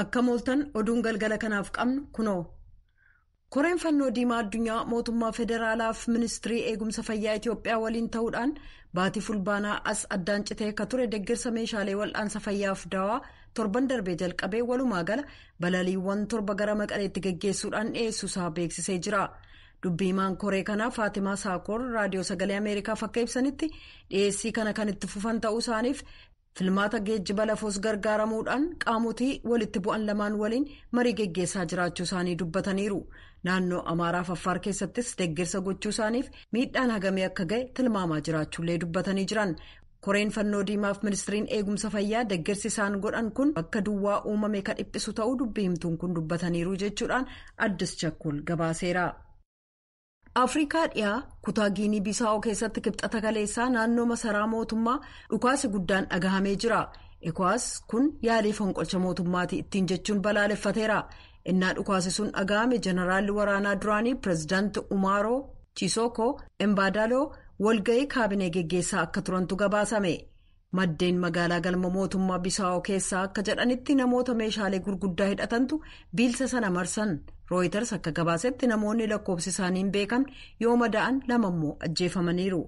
Akka mooltan oduun galgala kanaaf qabnu kunoo. Koreen fannoo diimaa addunyaa mootummaa federaalaaf ministirii eegumsa fayyaa Itiyoophiyaa waliin ta'uudhaan baatii fulbaanaa as addaan citee akka ture deeggarsa meeshaalee wal'aansa fayyaaf dawaa torban darbee jalqabee walumaa gala balaliiwwan 7 gara Maqaleetti geggeessuudhaan dhiyeessuusaa beeksisee jira. Dubbiimaan koree kanaa Faatimaa Saakoor raadiyoo sagalee Ameerikaaf akka ibsanitti dhiyeessii kana kan itti fufan ta'uu isaaniif filmaata geejjiba lafoos gargaaramuudhaan qaamotii walitti bu'an lamaan waliin marii geggeessaa jiraachuu isaanii dubbataniiru. Naannoo Amaaraaf Affaar keessattis deeggarsa gochuu isaaniif miidhaan hagamee akka ga'e tilmaamaa jiraachuullee dubbatanii jiran. Koreen fannoo diimaaf ministiriin eegumsa fayyaa deeggarsi isaan godhan kun bakka duwwaa uumame kan dhiphisu ta'uu dubbiimtuun kun dubbataniiru jechuudhaan Addis Chakkol gabaaseera. Afrikaa dhiyaa kutaa Giinii Bisaa'oo keessatti kibxata kaleessaa naannoo masaraa mootummaa dhukaasi guddaan dhagahamee jira. ECOWAS kun yaalii fonqolcha mootummaatii ittiin jechuun balaaleffateera. Innaa dhukaasi sun dhagahame jeneraalli waraanaa duraanii pireezidaanti Umaaroo Chisoko Embadaloo walga'ii kaabinee geggeessaa akka turantu gabaasame. Maddeen magaalaa galma mootummaa Bisaa'oo keessaa akka jedhanitti namoota meeshaalee gurguddaa hidhatantu biilsa sana marsan. Reuters akka gabaasetti namoonni lakkoofsi isaanii hin beekamne yoo madaa'an 2 immoo ajjeefamaniiru.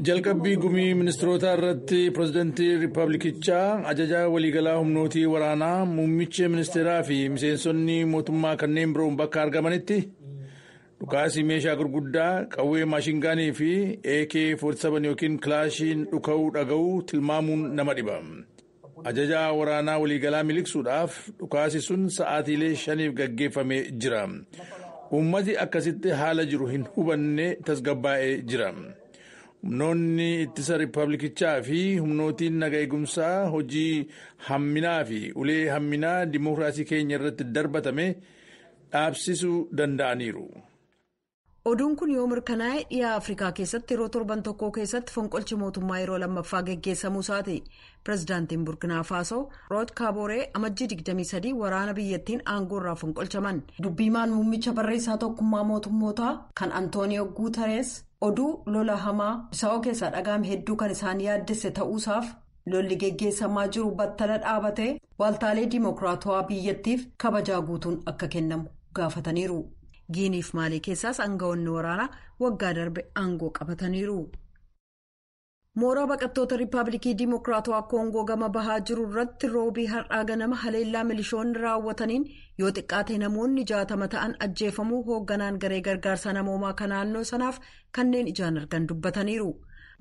Jalqabbii gumii ministeerotaa irratti pireezidantii riippaabilikichaa ajajaa waliigalaa humnootii waraanaa muummichi ministeeraa fi miseensonni mootummaa kanneen biroon bakka argamanitti dhukaasii meeshaa gurguddaa qawwee maashingaanii fi AK-47 yookiin kilaashiin dhuka'uu dhaga'uu tilmaamuun nama dhiba. Ajajaa waraanaa waliigalaa miliqsuudhaaf dhukaasi sun sa'aatiilee 5 gaggeeffamee jira. Uummati akkasitti haala jiru hin hubanne tasgabbaa'ee jira. Humnoonni ittisa riippaabilikichaa fi humnootiin naga eegumsaa hojii hamminaa fi ulee hamminaa dimookiraasii keenya irratti darbatame dhaabsisuu danda'aniiru. Oduun kun yoo mirkanaa'e dhiyaa Afrikaa keessatti yeroo torban tokko keessatti fonqolchi mootummaa yeroo lammaffaa geggeessamuu isaati. Pireezidaantiin Burkinaa Faasoo Rood Kaaboree amajjii 23 waraana biyyattiin aangoo irraa fonqolchaman. Dubbiimaan muummicha barreessaa tokkummaa mootummootaa kan Antooniyoo Guutarees oduu lola hamaa Bisaa'oo keessaa dhagahame hedduu kan isaan yaaddesse ta'uusaaf lolli geggeessamaa jiru battala dhaabatee waaltaalee dimookiraatawaa biyyattiif kabajaa guutuun akka kennamu gaafataniiru. Giiniif Maalii keessaas aangawoonni waraanaa waggaa darbe aangoo qabataniiru. Mooraa baqattoota riippaabilikii dimookiraatawaa Koongoo gama bahaa jiru irratti roobii har'aa ganama haleellaa milishoonni raawwataniin yoo xiqqaate namoonni 60 ta'an ajjeefamuu hoogganaan garee gargaarsa namoomaa kan naannoo sanaaf kanneen ijaan argan dubbataniiru.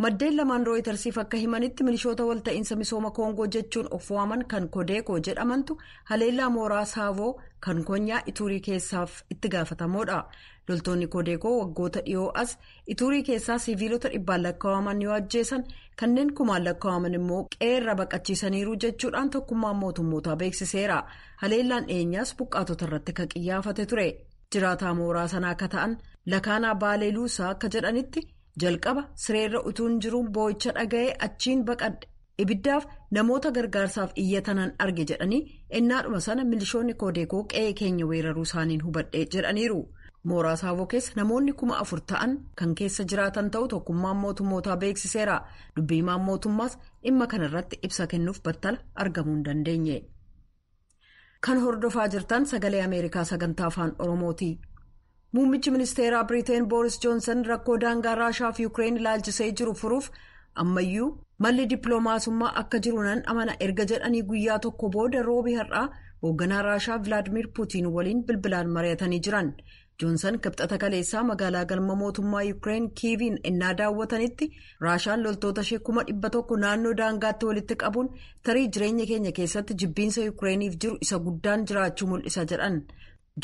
Maddeen lamaan Rooyitersiif akka himanitti milishoota walta'iinsa misooma Koongoo jechuun of waaman kan Kodeekoo jedhamantu haleellaa mooraa Saavoo kan Konyaa Ituurii keessaaf itti gaafatamoodha. Loltoonni Kodeekoo waggoota dhiyoo as Ituurii keessaa siviilota 100 lakkaa'aman yoo ajjeesan kanneen 1000 lakkaa'aman immoo qeerra baqachiisaniiru jechuudhaan tokkummaan mootummootaa beeksiseera. Haleellaan dhiyeenyaas buqqaatota irratti kan xiyyeeffate ture. Jiraataa mooraa sanaa akka ta'an Lakaanaa Baaleeluusaa akka jedhanitti jalqaba sireerra utuun jiruun boo'icha dhaga'ee achiin baqadhe ibiddaaf namoota gargaarsaaf iyyatanan arge jedhanii ennaadhuma sana milishoonni Kodeekoo qe'ee keenya weeraruu isaaniin hubadhe jedhaniiru. Mooraa Saavoo keessa namoonni 4,000 ta'an kan keessa jiraatan ta'uu tokkummaan mootummootaa beeksiseera. Dubbiimaan mootummaas dhimma kanarratti ibsa kennuuf battala argamuu hin dandeenye. Kan hordofaa jirtan sagalee Ameerikaa sagantaa afaan Oromooti. Muummichi ministeeraa Biriteen Booris Joonsan rakkoo daangaa Raashaa fi Yuukireen ilaalchisee jiru furuuf ammayyuu malli dippiloomaasummaa akka jiru nan amana erga jedhanii guyyaa tokko booda roobii har'aa hoogganaa Raashaa Vilaadimir Puutiin waliin bilbilaan mari'atanii jiran. Joonsan kibxata kaleessaa magaalaa galma mootummaa Yuukireen Kiiviin ennaa daawwatanitti Raashaan loltoota ishee 100,000 naannoo daangaatti walitti qabuun tarii jireenya keenya keessatti jibbiinsa Yuukireeniif jiru isa guddaan jiraachuu mul'isa jedhan.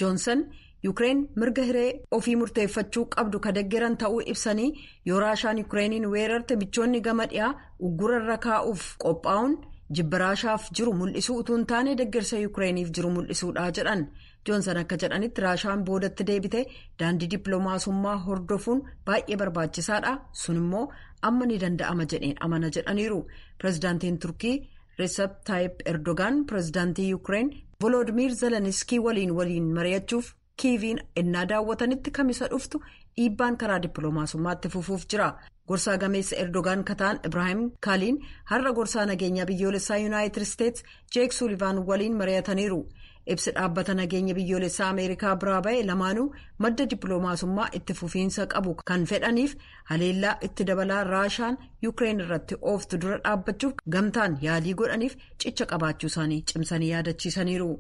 Joonsan Yuukireen mirga hiree ofii murteeffachuu qabdu ka deeggaran ta'uu ibsanii yoo Raashaan Yuukireeniin weerarte michoonni gama dhiyaa uggurarra kaa'uuf qophaa'uun jibba Raashaaf jiru mul'isuu utuu hin taane deeggarsa Yuukireeniif jiru mul'isuudha jedhan. Joonsan akka jedhanitti Raashaan boodatti deebite daandii dippiloomaasummaa hordofuun baay'ee barbaachisaadha. Sun immoo amma ni danda'ama jedheen amana jedhaniiru. Pireezidaantiin Turkii Recep Tayyip Erdogan pireezidaantii Yuukireen Volodimiir Zeleniskii waliin mari'achuuf Kiiviin ennaa daawwatanitti kamisa dhuftu dhiibbaan karaa dippiloomaasummaatti fufuuf jira. Gorsaa gameessa Erdogaan kataan Ibrahim Kaaliin har'a gorsaa nageenyaa biyyoolessaa Yuunaayitid Isteets Jeek Suulivaan waliin mari'ataniiru. Ibsi dhaabbata nageenya biyyoolessaa Ameerikaa biraa ba'e lamaanuu madda dippiloomaasummaa itti fufiinsa qabu kan fedhaniif haleellaa itti dabalaa Raashaan Yuukireen irratti ooftu dura dhaabbachuuf gamtaan yaalii godhaniif cicha qabaachuu isaanii cimsanii yaadachiisaniiru.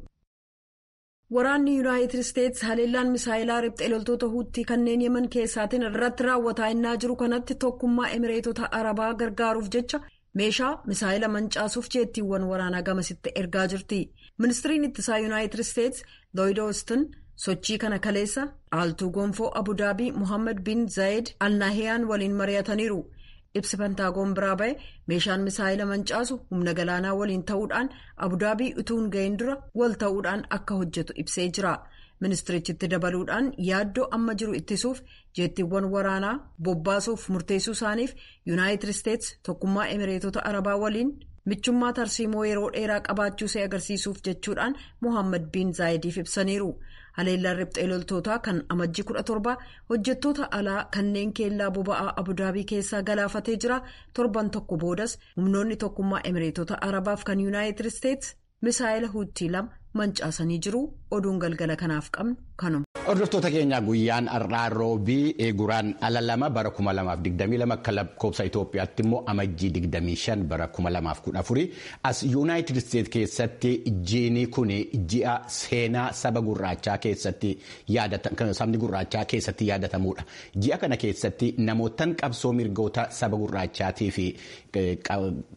Waraanni Yuunaayitid Isteets haleellaan misaayilaa riphxee loltoota Huuttii kanneen Yemen keessaatiin irratti raawwataa innaa jiru kanatti tokkummaa Emireetota Arabaa gargaaruuf jecha meeshaa misaayila mancaasuuf jeettiiwwan waraanaa gamasitti ergaa jirti. Ministiriin ittisaa Yuunaayitid Isteets Lloyd Austin sochii kana kaleessa dhaaltuu gonfoo Abudaabii Mohammed bin Zayed Al Nahiyaan waliin mari'ataniiru. Ibsi Pentaagoon biraa ba'e meeshaan misaayila mancaasu humna galaanaa waliin ta'uudhaan Abudaabii utuu hin gahin dura wal ta'uudhaan akka hojjetu ibsee jira. Ministirichitti dabaluudhaan yaaddoo amma jiru ittisuuf jeettiiwwan waraanaa bobbaasuuf murteessuu isaaniif Yuunaayitid Isteets tokkummaa Emireetota Arabaa waliin michummaa tarsiimoo yeroo dheeraa qabaachuu see agarsiisuuf jechuudhaan Mohammed bin Zayediif ibsaniiru. Haleellaan riphxee loltootaa kan amajjii 17 hojjettoota alaa kanneen keellaa boba'aa Abudaabii keessaa galaafatee jira. Torban tokko boodas humnoonni tokkummaa Emireetota Arabaaf kan Yuunaayitid Isteets misaayila Huuttii 2 mancaasanii jiru. Oduun galgala kanaaf qabnu kanuma. Hordoftoota keenya guyyaan har'aa roobii eeguraan ala 2 bara 2022 akka lakkoofsa Itoophiyaatti immoo amajjii 25 bara 2014 as Yuunaayitid Isteets keessatti jiini kun ji'a seenaa saba gurraachaa keessatti sabni gurraachaa keessatti yaadatamudha. Ji'a kana keessatti namootaan qabsoo mirgoota saba gurraachaatii fi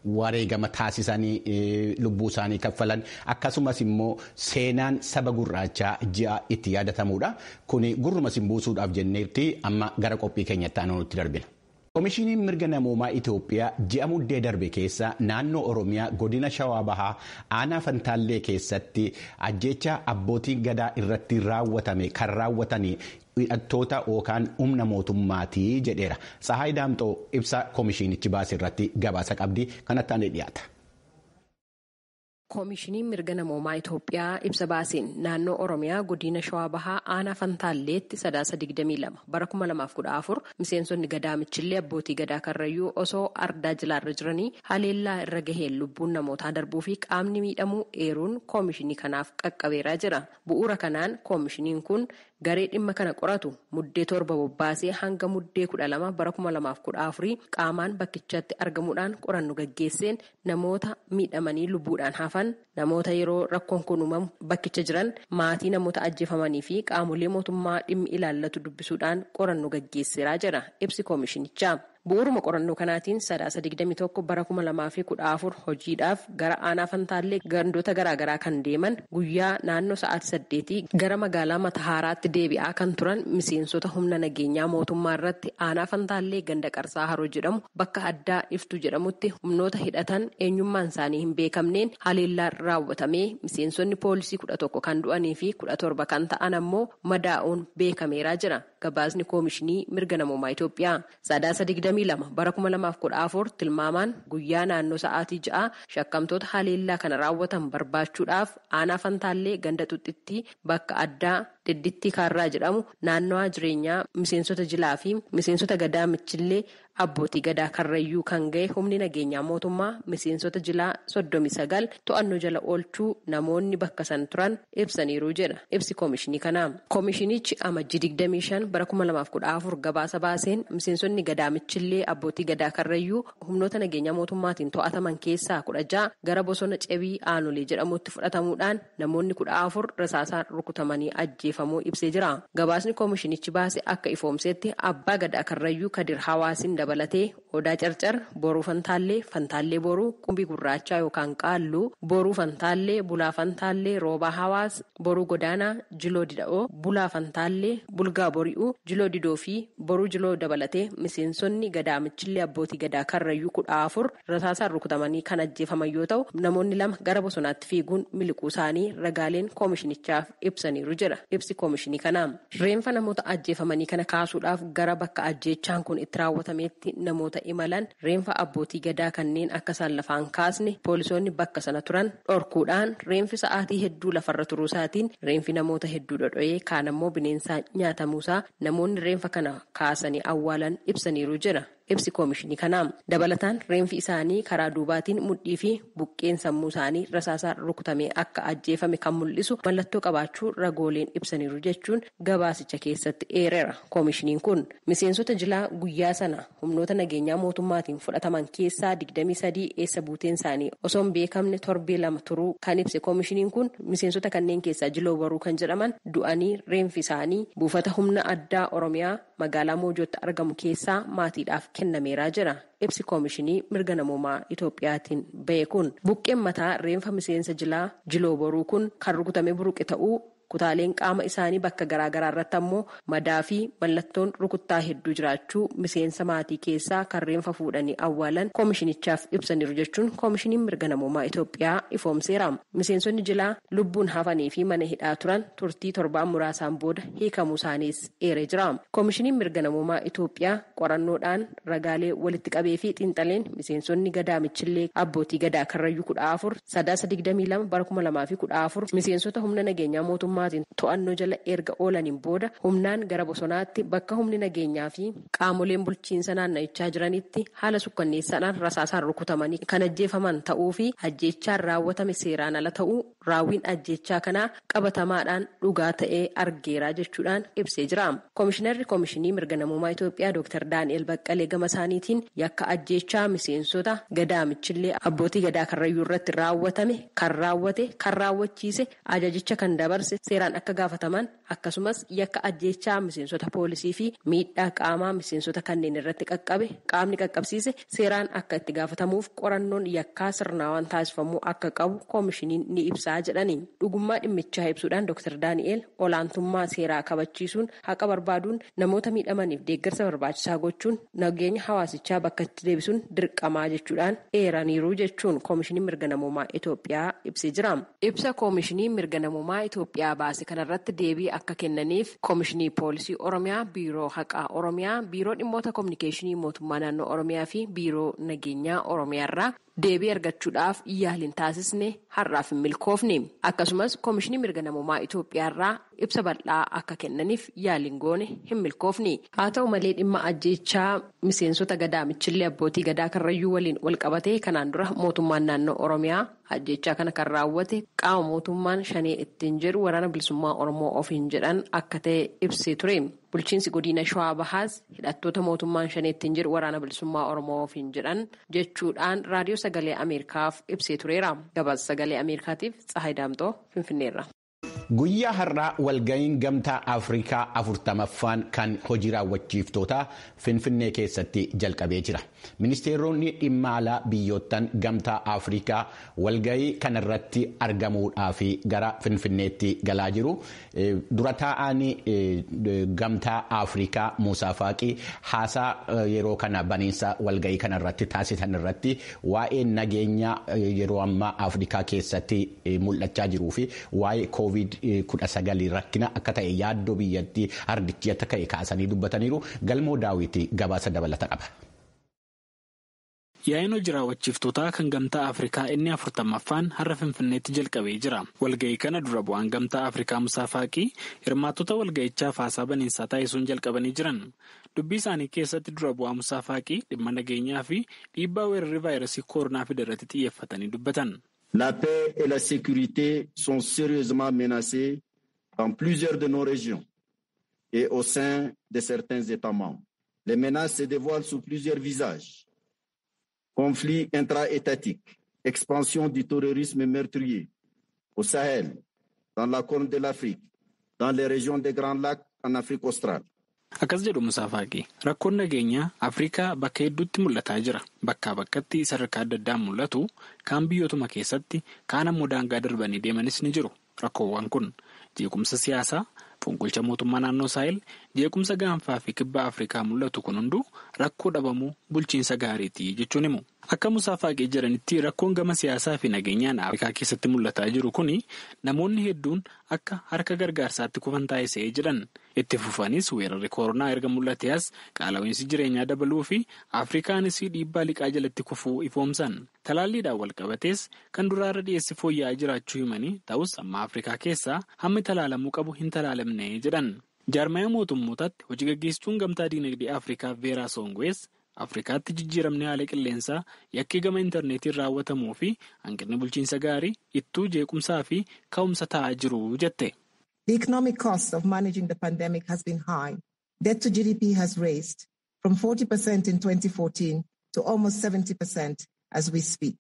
wareegama taasisanii lubbuu isaanii kaffalan akkasumas immoo seenaan saba gurraachaa ji'a itti yaadatamudha. Kuni gurruma simbuusuudhaaf jenneetti amma gara qophii keenyatti aanutti darbina. Koomishiniin mirga namoomaa Itoophiyaa ji'a muddee darbe keessa naannoo Oromiyaa godina Shawaa Bahaa aanaa Fantaallee keessatti ajjeechaa abbootiin gadaa irratti raawwatame kan raawwatanii hidhattoota yookaan humna mootummaatii jedheera. Sahaay Daamxoo ibsa koomishinichi baase irratti gabaasa qabdi kanatti aanee dhiyaata. Koomishiniin mirga namoomaa Itoophiyaa ibsa baaseen naannoo Oromiyaa godina Shawaa Bahaa aanaa Fantaalleetti sadaasa 22 bara 2014 miseensonni gadaa michillee abbootii gadaa karrayyuu osoo ardaa jilaarra jiranii haleellaa irra gaheen lubbuun namootaa darbuu fi qaamni miidhamuu eeruun koomishinii kanaaf qaqqabeeraa jira. Bu'uura kanaan koomishiniin kun garee dhimma kana qoratu muddee 7 bobbaasee hanga muddee 12 bara 2014 qaamaan bakkichatti argamuudhaan qorannoo gaggeesseen namoota miidhamanii lubbuudhaan hafan namoota yeroo rakkoon kun uumamu bakkicha jiran maatii namoota ajjeefamanii fi qaamolee mootummaa dhimmi ilaallatu dubbisuudhaan qorannoo gaggeesseeraa jira ibsi koomishinichaa. Bu'uuruma qorannoo kanaatiin sadaasa 21 bara 2014 hojiidhaaf gara aanaa Fantaallee gandoota garaagaraa kan deeman guyyaa naannoo sa'aatii 8 gara magaalaa Matahaaraatti deebi'aa kan turan miseensota humna nageenyaa mootummaa irratti aanaa Fantaallee ganda Qarsaa Haroo jedhamu bakka addaa Iftuu jedhamutti humnoota hidhatan eenyummaan isaanii hin beekamneen haleellaan raawwatamee miseensonni poolisii 11 kan du'anii fi 17 kan ta'an ammoo madaa'uun beekameeraa jira. Gabaasni koomishinii mirga namoomaa Itoophiyaa sadaasa 22 bara 2014 tilmaamaan guyyaa naannoo sa'aatii 6 shakkamtoota haleellaa kana raawwatan barbaachuudhaaf aanaa Fantaallee ganda Xuxxitti bakka addaa Didditti Kaarraa jedhamu naannawaa jireenyaa miseensota jilaa fi miseensota gadaa michillee abbootii gadaa karrayyuu kan ga'e humni nageenyaa mootummaa miseensota jilaa 39 to'annoo jala oolchuu namoonni bakka san turan ibsaniiru jedha ibsi koomishinii kanaa. Koomishinichi amajjii 25 bara 2014 gabaasa baaseen miseensonni gadaa michillee abbootii gadaa karrayyuu humnoota nageenyaa mootummaatiin to'ataman keessaa 16 gara bosona cebii aanolee jedhamutti fudhatamuudhaan namoonni 14 rasaasaan rukutamanii ajjeefamuu ibsee jira. Gabaasni koomishinichi baase akka ifoomseetti abbaa gadaa karrayyuu Kadir Hawaasin dabalatee Odaa Carcar, Boruu Fantaallee, Fantaallee Boruu, Qumbii Gurraachaa yookaan Qaalluu, Boruu Fantaallee, Bulaa Fantaallee, Roobaa Hawaas, Boruu Godaanaa, Jiloo Dida'oo, Bulaa Fantaallee, Bulgaa Bori'uu, Jiloo Didoo fi Boruu Jiloo dabalatee miseensonni gadaa michillee abbootii gadaa karrayyuu 14 rasaasaan rukutamanii kan ajjeefaman yoo ta'u namoonni 2 gara bosonaatti fiiguun miliquu isaanii ragaaleen koomishinichaaf ibsaniiru jira. Ibsi koomishinii kanaa reenfa namoota ajjeefamanii kana kaasuudhaaf gara bakka ajjeechaan kun itti raawwatameetti namoota namoota imalan reenfa abbootii gadaa kanneen akka isaan lafaan kaasne poolisoonni bakka sana turan dhorkuudhaan reenfi sa'aatii hedduu lafarra turuusaatiin reenfi namoota hedduu dhodho'ee kaan ammoo bineensaa nyaatamuusaa namoonni reenfa kana kaasanii awwaalan ibsaniiru jira. Ibsi koomishinii kanaa dabalataan reenfi isaanii karaa duubaatiin mudhii fi buqqeen sammuu isaanii rasaasaan rukutamee akka ajjeefame kan mul'isu mallattoo qabaachuu ragooleen ibsaniiru jechuun gabaasicha keessatti eereera. Koomishiniin kun miseensota jilaa guyyaa sana humnoota nageenyaa mootummaatiin fudhataman keessaa 23 eessa buuteen isaanii osoo hin beekamne torbee 2 turuu kan ibse koomishiniin kun miseensota kanneen keessaa Jiloo Boruu kan jedhaman du'anii reenfi isaanii buufata humna addaa Oromiyaa magaalaa Moojootti argamu keessaa maatiidhaaf kennameeraa jira. Ibsi koomishinii mirga namoomaa Itoophiyaatiin bahe kun buqqeen mataa reenfa miseensa jilaa Jiloo Boruu kun kan rukutame buruqe ta'uu kutaaleen qaama isaanii bakka garaagaraa irratti ammoo madaa fi mallattoon rukuttaa hedduu jiraachuu miseensa maatii keessaa kan reenfa fuudhanii awwaalan koomishinichaaf ibsaniiru jechuun koomishiniin mirga namoomaa Itoophiyaa ifoomseera. Miseensonni jilaa lubbuun hafanii fi mana hidhaa turan turtii torbaan muraasaan booda hiikamuu isaaniis eeree jira. Koomishiniin mirga namoomaa Itoophiyaa qorannoodhaan ragaalee walitti qabee fi xiinxaleen miseensonni gadaa michillee abbootii gadaa karrayyuu 14/22/2014 miseensota humna nageenyaa mootummaa to'annoo jala erga oolaniin booda humnaan gara bosonaatti bakka humni nageenyaa fi qaamoleen bulchiinsa naanna'ichaa jiranitti haala sukkanneessaadhaan rasaasaan rukutamanii kan ajjeefaman ta'uu fi ajjeechaan raawwatame seeraan ala ta'uu raawwiin ajjeechaa kanaa qabatamaadhaan dhugaa ta'ee argeeraa jechuudhaan ibsee jira. Koomishinarri koomishinii mirga namoomaa Itoophiyaa Dr. Daani'el Baqqalee gama isaaniitiin yakka ajjeechaa miseensota gadaa michillee abbootii gadaa karrayyuu irratti raawwatame kan raawwate kan raawwachiise ajajicha kan dabarse seeraan akka gaafataman akkasumas yakka ajjeechaa miseensota poolisii fi miidhaa qaamaa miseensota kanneen irratti qaqqabe qaamni qaqqabsiise seeraan akka itti gaafatamuuf qorannoon yakkaa sirnaawaan taasifamuu akka qabu koomishiniin ni ibsaa jedhani. Dhugummaa dhimmichaa ibsuudhaan Dr. Daani'el olaantummaa seeraa kabachiisuun haqa barbaaduun namoota miidhamaniif deeggarsa barbaachisaa gochuun nageenya hawaasichaa bakka itti deebisuun dirqamaa jechuudhaan eeraniiru jechuun koomishiniin mirga namoomaa Itoophiyaa ibsee jira. Ibsa koomishinii mirga namoomaa Itoophiyaa baase kanarratti deebii akka kennaniif koomishinii poolisii Oromiyaa, biiroo haqaa Oromiyaa, biiroo dhimmoota kominikeeshinii mootummaa naannoo Oromiyaa fi biiroo nageenyaa Oromiyaa irraa deebii argachuudhaaf yaaliin taasisne har'aaf hin milkoofne. Akkasumas koomishinii mirga namoomaa Itoophiyaa irraa ibsa bal'aa akka kennaniif yaaliin goone hin milkoofne. Haa ta'u malee dhimma ajjeechaa miseensota gadaa michillee abbootii gadaa karrayyuu waliin wal qabatee kanaan dura mootummaan naannoo Oromiyaa ajjeechaa kana kan raawwate qaama mootummaan shanee ittiin jedhu waraana bilisummaa Oromoo ofiin jedhan akka ta'e ibsee ture. Bulchiinsi godina Shawaa Bahaas hidhattoota mootummaan shanee ittiin jedhu waraana bilisummaa Oromoo ofiin jedhan jechuudhaan raadiyoo sagalee Ameerikaaf ibsee tureera. Gabaasa sagalee Ameerikaatiif Tsahaay Daamxoo Finfinneerra. Guyyaa har'aa walga'iin gamtaa Afrikaa 40ffaan kan hojii raawwachiiftootaa Finfinnee keessatti jalqabee jira. Ministeeronni dhimma alaa biyyoottan gamtaa Afrikaa walga'ii kanarratti argamuudhaaf gara Finfinneetti galaa jiru. Dura taa'aan gamtaa Afrikaa Muusaa Faaqii haasaa yeroo kana baniinsa walga'ii kanarratti taasisan irratti waa'ee nageenya yeroo ammaa Afrikaa keessatti mul'achaa jiruu fi waa'ee COVID-19 rakkina akka ta'e yaaddoo biyyattii ardichi akka ta'e kaasanii dubbataniiru. Galmoo Daawwitii gabaasa dabalata qaba. Yaa'in hojii raawwachiiftootaa kan gamtaa Afrikaa inni 40ffaan har'a Finfinneetti jalqabee jira. Walga'ii kana dura bu'aan gamtaa Afrikaa Muusaa Faaqii hirmaattota walga'ichaaf haasaa baniinsaa taasisuun jalqabanii jiran. Dubbii isaanii keessatti dura bu'aa Muusaa Faaqii dhimma nageenyaa fi dhiibbaa weerarri vaayirasii koronaa fidarratti xiyyeeffatanii dubbatan. La paix et la sécurité sont sérieusement menacées dans plusieurs de nos régions et au sein de certains États membres. Les menaces se dévoilent sous plusieurs visages. Conflits intra-étatiques, expansion du terrorisme meurtrier au Sahel, dans la Corne de l'Afrique, dans les régions des Grands Lacs en Afrique australe. Akkas jedhu Muusaa Faaqii rakkoon nageenyaa Afrikaa bakka hedduutti mul'ataa jira. Bakkaa bakkatti sadarkaa adda addaan mul'atu kaan biyyootuma keessatti kaan ammoo daangaa darbanii deemanis ni jiru. Rakkoowwan kun jeequmsa siyaasaa, Fonqolcha mootummaa naannoo Saahel jeequmsa gaanfaa fi kibba Afrikaa mul'atu kun hunduu rakkoo dhabamuu bulchiinsa gaariitii jechuun himu. Akka Musaa Faaqee jedhanitti rakkoon gama siyaasaa fi nageenyaan Afrikaa keessatti mul'ataa jiru kuni namoonni hedduun akka harka gargaarsaatti kufan taasisee jedhan. Itti fufanis weerarri koronaa erga mul'atee as qaala'insi jireenyaa dabaluu fi Afrikaanis dhiibbaa liqaa jalatti kufuu ifoomsan. Talaalliidhaan walqabatees kan duraarra dhiyeessi fooyya'aa jiraachuu himanii ta'us amma Afrikaa keessaa hammi talaalamuu qabu hin talaalamne jedhan. Jaarmaya mootummootaatti hojii gaggeessituun gamtaa diinagdee Afrikaa Veeraa Soongo'ees Afrikaatti jijjiiramni haala qilleensaa yakkii gama intarneetiin raawwatamuu fi hanqinni bulchiinsa gaarii ittuu jeequmsaa fi ka'umsa ta'aa jiru jette. The economic cost of managing the pandemic has been high. Debt to GDP has raised from 40% in 2014 to almost 70% as we speak.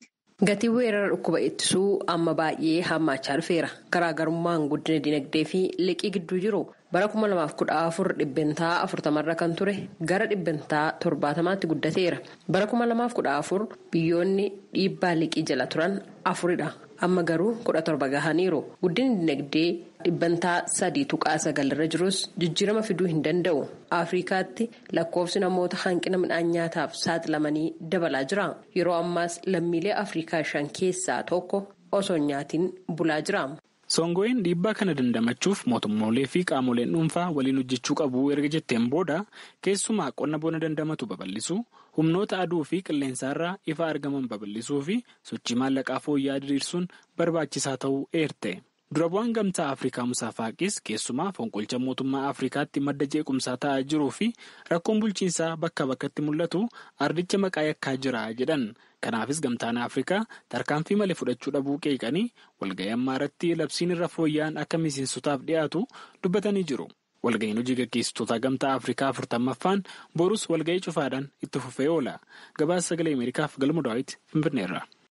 Gatii weerara dhukkuba ittisuu amma baay'ee hammaachaa dhufeera. Garaagarummaan guddina dinagdee fi liqii gidduu jiru bara 2014 dhibbentaa 40 kan ture gara dhibbentaa 70tti guddateera. Bara 2014 biyyoonni dhiibbaa liqii jala turan 4dha. Amma garuu 17 gahaniiru. Guddinni dinagdee dhibbentaa 3.9 irra jirus jijjiirama fiduu hin danda'u. Afrikaatti lakkoofsi namoota hanqina midhaan nyaataaf saaxilamanii dabalaa jira. Yeroo ammaas lammiilee Afrikaa 5 keessaa tokko osoo nyaatiin bulaa jira. Soongo'een dhiibbaa kana dandamachuuf mootummoolee fi qaamoleen dhuunfaa waliin hojjechuu qabu erga jetteen booda keessumaa qonna bona dandamatu babal'isuu, humnoota aduu fi qilleensaarraa ifa argaman babal'isuu fi sochii maallaqaa fooyya'aa diriirsuun barbaachisaa ta'uu eerte. Dura bu'aan gamtaa Afrikaa Musaa Faaqis keessumaa fonqolcha mootummaa Afrikaatti madda jeequmsaa ta'aa jiruu fi rakkoon bulchiinsaa bakka bakkatti mul'atu ardicha maqaa yakkaa jira jedhan. Kanaafis gamtaan Afrikaa tarkaanfii malee fudhachuu dhabuu qeeqanii walga'ii ammaa irratti labsiin irra fooyya'an akka miseensotaaf dhiyaatu dubbatanii jiru. Walga'iin hojii gaggeessitoota gamtaa Afrikaa 40ffaan borus walga'ii cufaadhaan itti fufee oola. Gabaasa sagalee Ameerikaaf Galma Daawit Finfinneerra.